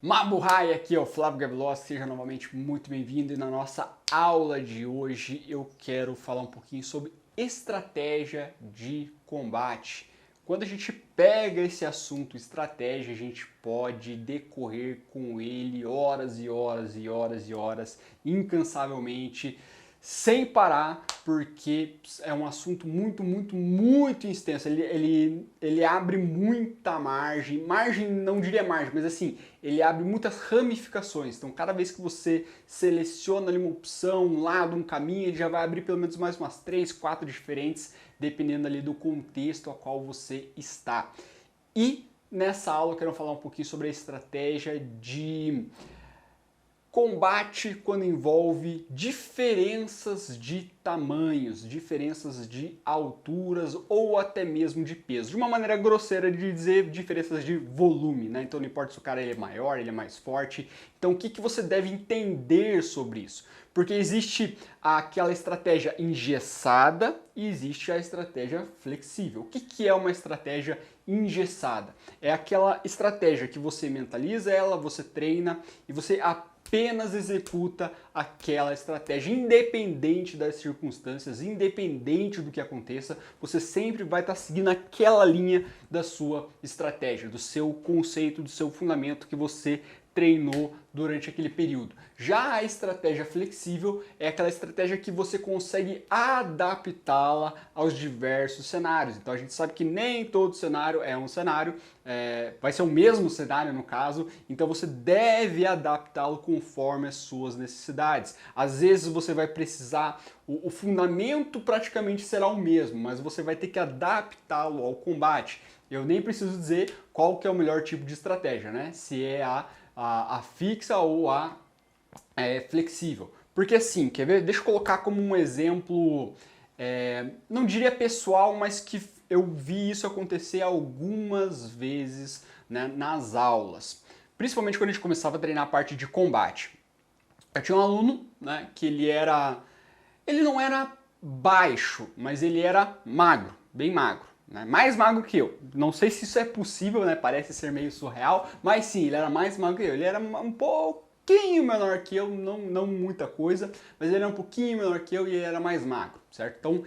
Mabuhay, aqui é o Flávio Gavilós, seja novamente muito bem-vindo e na nossa aula de hoje eu quero falar um pouquinho sobre estratégia de combate. Quando a gente pega esse assunto estratégia, a gente pode decorrer com ele horas e horas e horas e horas, incansavelmente, sem parar, porque é um assunto muito extenso. Ele abre muita margem não diria margem, mas assim, ele abre muitas ramificações. Então, cada vez que você seleciona ali uma opção, um lado, um caminho, ele já vai abrir pelo menos mais umas 3, 4 diferentes, dependendo ali do contexto a qual você está. E nessa aula eu quero falar um pouquinho sobre a estratégia de combate quando envolve diferenças de tamanhos, diferenças de alturas ou até mesmo de peso. De uma maneira grosseira de dizer, diferenças de volume, né? Então não importa se o cara ele é maior, ele é mais forte. Então o que você deve entender sobre isso? Porque existe aquela estratégia engessada e existe a estratégia flexível. O que é uma estratégia engessada? É aquela estratégia que você mentaliza ela, você treina e você apenas executa aquela estratégia, independente das circunstâncias, independente do que aconteça, você sempre vai estar seguindo aquela linha da sua estratégia, do seu conceito, do seu fundamento que você treinou durante aquele período. Já a estratégia flexível é aquela estratégia que você consegue adaptá-la aos diversos cenários. Então a gente sabe que nem todo cenário é um cenário, vai ser o mesmo cenário no caso, então você deve adaptá-lo conforme as suas necessidades. Às vezes você vai precisar, o fundamento praticamente será o mesmo, mas você vai ter que adaptá-lo ao combate. Eu nem preciso dizer qual que é o melhor tipo de estratégia, né? Se é a fixa ou a flexível. Porque assim, quer ver? Deixa eu colocar como um exemplo, não diria pessoal, mas que eu vi isso acontecer algumas vezes, né, nas aulas. Principalmente quando a gente começava a treinar a parte de combate. Eu tinha um aluno, né, que ele não era baixo, mas ele era magro, bem magro, né? Mais magro que eu. Não sei se isso é possível, né? Parece ser meio surreal, mas sim, ele era mais magro que eu. Ele era um pouquinho menor que eu, não muita coisa, mas ele era um pouquinho menor que eu e ele era mais magro, certo? Então,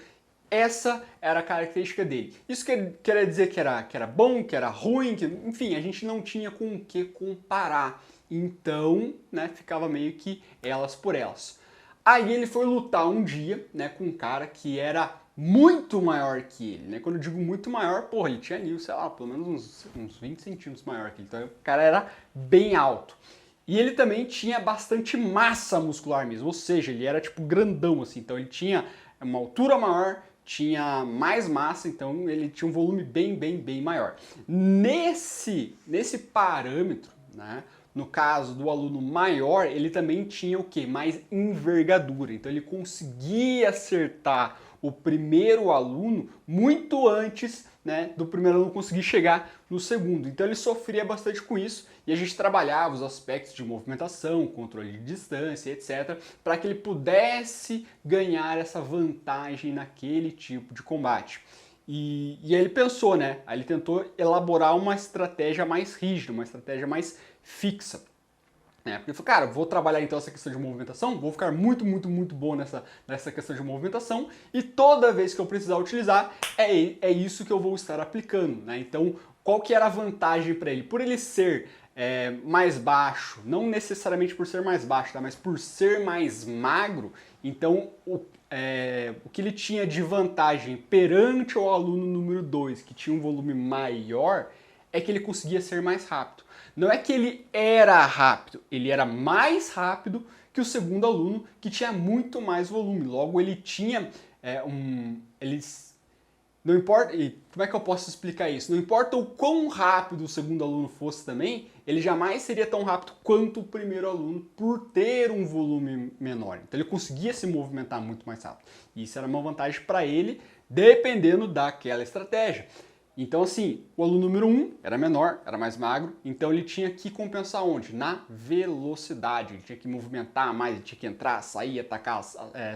essa era a característica dele. Isso quer dizer que era bom, que era ruim, que, enfim, a gente não tinha com o que comparar. Então, né, ficava meio que elas por elas. Aí ele foi lutar um dia, né, com um cara que era muito maior que ele, né? Quando eu digo muito maior, porra, ele tinha ali, sei lá, pelo menos uns 20 centímetros maior que ele. Então o cara era bem alto. E ele também tinha bastante massa muscular mesmo, ou seja, ele era tipo grandão assim. Então ele tinha uma altura maior, tinha mais massa, então ele tinha um volume bem maior. Nesse parâmetro, né? No caso do aluno maior, ele também tinha o que? Mais envergadura. Então ele conseguia acertar o primeiro aluno muito antes, né, do primeiro aluno conseguir chegar no segundo. Então ele sofria bastante com isso e a gente trabalhava os aspectos de movimentação, controle de distância, etc, para que ele pudesse ganhar essa vantagem naquele tipo de combate. E aí ele pensou, né? Aí ele tentou elaborar uma estratégia mais rígida, uma estratégia mais fixa. Porque ele falou, cara, vou trabalhar então essa questão de movimentação, vou ficar muito bom nessa questão de movimentação e toda vez que eu precisar utilizar, é isso que eu vou estar aplicando, né? Então, qual que era a vantagem para ele? Por ele ser mais baixo, não necessariamente por ser mais baixo, tá? Mas por ser mais magro, então o que ele tinha de vantagem perante o aluno número 2, que tinha um volume maior, é que ele conseguia ser mais rápido. Não é que ele era rápido, ele era mais rápido que o segundo aluno, que tinha muito mais volume. Logo, ele tinha não importa, e como é que eu posso explicar isso? Não importa o quão rápido o segundo aluno fosse também, ele jamais seria tão rápido quanto o primeiro aluno por ter um volume menor. Então ele conseguia se movimentar muito mais rápido. E isso era uma vantagem para ele, dependendo daquela estratégia. Então, assim, o aluno número 1 era menor, era mais magro, então ele tinha que compensar onde? Na velocidade. Ele tinha que movimentar mais, ele tinha que entrar, sair, atacar,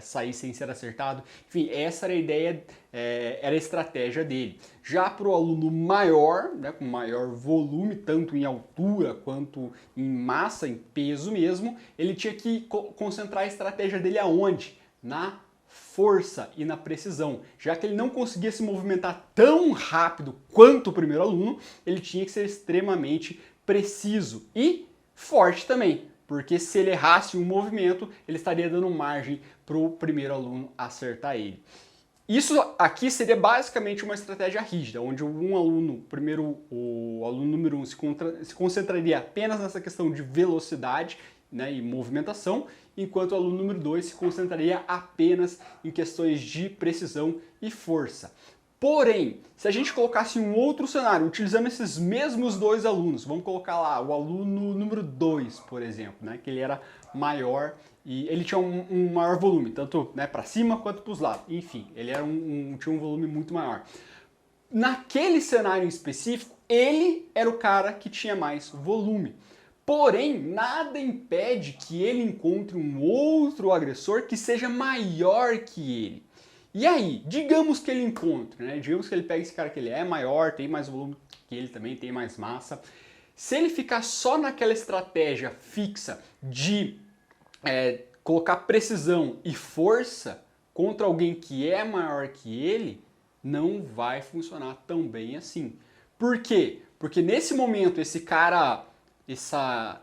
sair sem ser acertado. Enfim, essa era a ideia, era a estratégia dele. Já para o aluno maior, né, com maior volume, tanto em altura quanto em massa, em peso mesmo, ele tinha que concentrar a estratégia dele aonde? Na força e na precisão. Já que ele não conseguia se movimentar tão rápido quanto o primeiro aluno, ele tinha que ser extremamente preciso e forte também, porque se ele errasse um movimento, ele estaria dando margem para o primeiro aluno acertar ele. Isso aqui seria basicamente uma estratégia rígida, onde um aluno, primeiro o aluno número 1 se concentraria apenas nessa questão de velocidade, né, e movimentação, enquanto o aluno número 2 se concentraria apenas em questões de precisão e força. Porém, se a gente colocasse um outro cenário, utilizando esses mesmos dois alunos, vamos colocar lá o aluno número 2, por exemplo, né, que ele era maior e ele tinha um maior volume, tanto, né, para cima quanto para os lados. Enfim, ele era tinha um volume muito maior. Naquele cenário em específico, ele era o cara que tinha mais volume. Porém, nada impede que ele encontre um outro agressor que seja maior que ele. E aí, digamos que ele encontre, né? Digamos que ele pega esse cara que ele é maior, tem mais volume que ele também, tem mais massa. Se ele ficar só naquela estratégia fixa de colocar precisão e força contra alguém que é maior que ele, não vai funcionar tão bem assim. Por quê? Porque nesse momento esse cara, essa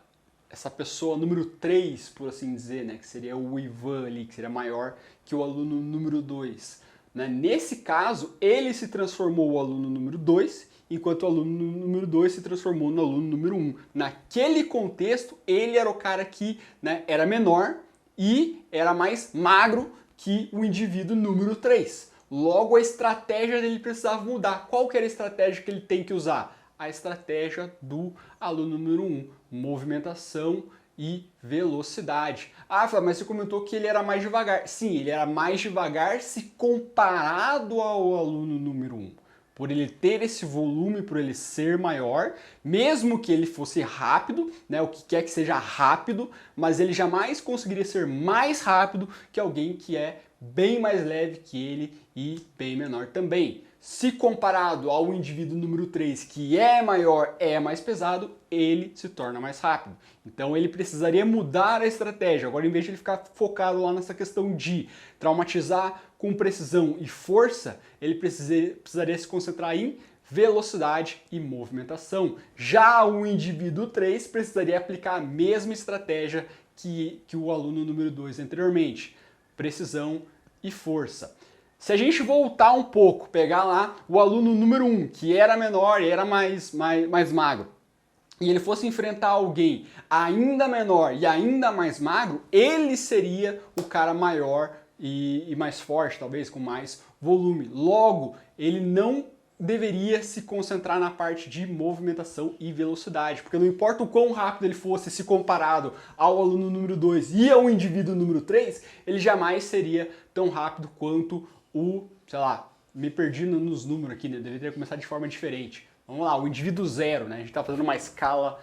pessoa número 3, por assim dizer, né, que seria o Ivan ali, que seria maior que o aluno número 2, né? Nesse caso, ele se transformou o aluno número 2, enquanto o aluno número 2 se transformou no aluno número 1. Naquele contexto, ele era o cara que, né, era menor e era mais magro que o indivíduo número 3. Logo, a estratégia dele precisava mudar. Qual que era a estratégia que ele tem que usar? A estratégia do aluno número 1, movimentação e velocidade. Ah, mas você comentou que ele era mais devagar. Sim, ele era mais devagar se comparado ao aluno número 1. Por ele ter esse volume, por ele ser maior, mesmo que ele fosse rápido, né, o que quer que seja rápido, mas ele jamais conseguiria ser mais rápido que alguém que é bem mais leve que ele e bem menor também. Se comparado ao indivíduo número 3, que é maior, é mais pesado, ele se torna mais rápido. Então ele precisaria mudar a estratégia. Agora, em vez de ele ficar focado lá nessa questão de traumatizar com precisão e força, ele precisaria se concentrar em velocidade e movimentação. Já o indivíduo 3 precisaria aplicar a mesma estratégia que o aluno número 2 anteriormente. Precisão e força. Se a gente voltar um pouco, pegar lá o aluno número 1, que era menor e era mais magro, e ele fosse enfrentar alguém ainda menor e ainda mais magro, ele seria o cara maior e mais forte, talvez com mais volume. Logo, ele não deveria se concentrar na parte de movimentação e velocidade, porque não importa o quão rápido ele fosse se comparado ao aluno número 2 e ao indivíduo número 3, ele jamais seria tão rápido quanto sei lá, me perdi nos números aqui, né? Deveria ter começado de forma diferente. Vamos lá, o indivíduo 0, né? A gente está fazendo uma escala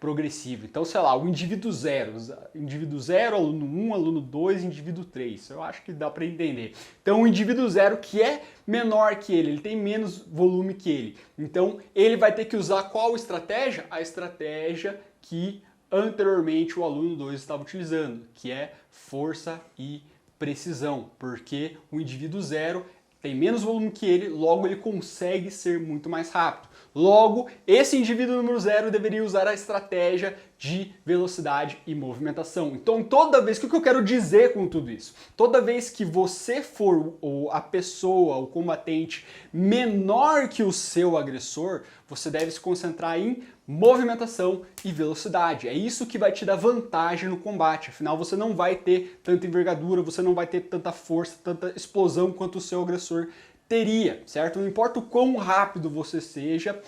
progressiva. Então, sei lá, o indivíduo 0, aluno 1, aluno 2, indivíduo 3. Eu acho que dá para entender. Então, o indivíduo 0, que é menor que ele tem menos volume que ele. Então, ele vai ter que usar qual estratégia? A estratégia que anteriormente o aluno 2 estava utilizando, que é força e precisão, porque o indivíduo 0 tem menos volume que ele, logo ele consegue ser muito mais rápido. Logo, esse indivíduo número 0 deveria usar a estratégia de velocidade e movimentação. Então, toda vez, o que eu quero dizer com tudo isso? Toda vez que você for a pessoa, o combatente, menor que o seu agressor, você deve se concentrar em movimentação e velocidade. É isso que vai te dar vantagem no combate. Afinal, você não vai ter tanta envergadura, você não vai ter tanta força, tanta explosão quanto o seu agressor teria, certo? Não importa o quão rápido você seja,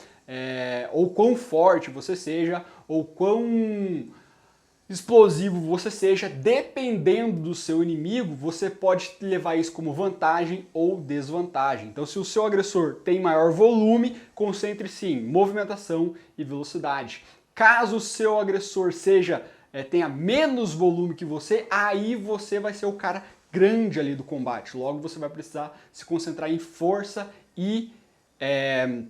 ou quão forte você seja, ou quão explosivo você seja, dependendo do seu inimigo, você pode levar isso como vantagem ou desvantagem. Então, se o seu agressor tem maior volume, concentre-se em movimentação e velocidade. Caso o seu agressor tenha menos volume que você, aí você vai ser o cara grande ali do combate. Logo, você vai precisar se concentrar em força e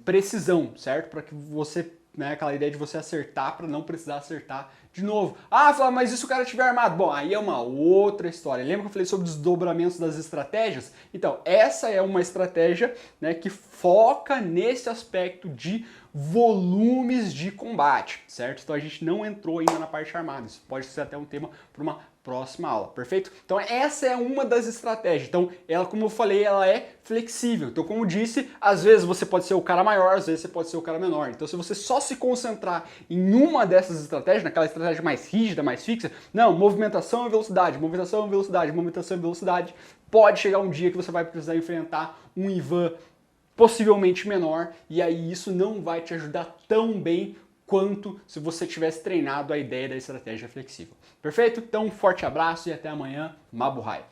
precisão, certo? Para que você, aquela ideia de você acertar para não precisar acertar de novo. Ah, Flávio, mas e se o cara estiver armado? Bom, aí é uma outra história. Lembra que eu falei sobre desdobramentos das estratégias? Então, essa é uma estratégia, que foca nesse aspecto de volumes de combate, certo? Então a gente não entrou ainda na parte armada. Isso pode ser até um tema para uma próxima aula, perfeito? Então essa é uma das estratégias. Então ela, como eu falei, ela é flexível. Então, como disse, às vezes você pode ser o cara maior, às vezes você pode ser o cara menor. Então, se você só se concentrar em uma dessas estratégias, naquela estratégia mais rígida, mais fixa, não, movimentação e velocidade, movimentação e velocidade, movimentação e velocidade, pode chegar um dia que você vai precisar enfrentar um Ivan possivelmente menor, e aí isso não vai te ajudar tão bem quanto se você tivesse treinado a ideia da estratégia flexível. Perfeito? Então, um forte abraço e até amanhã. Mabuhay!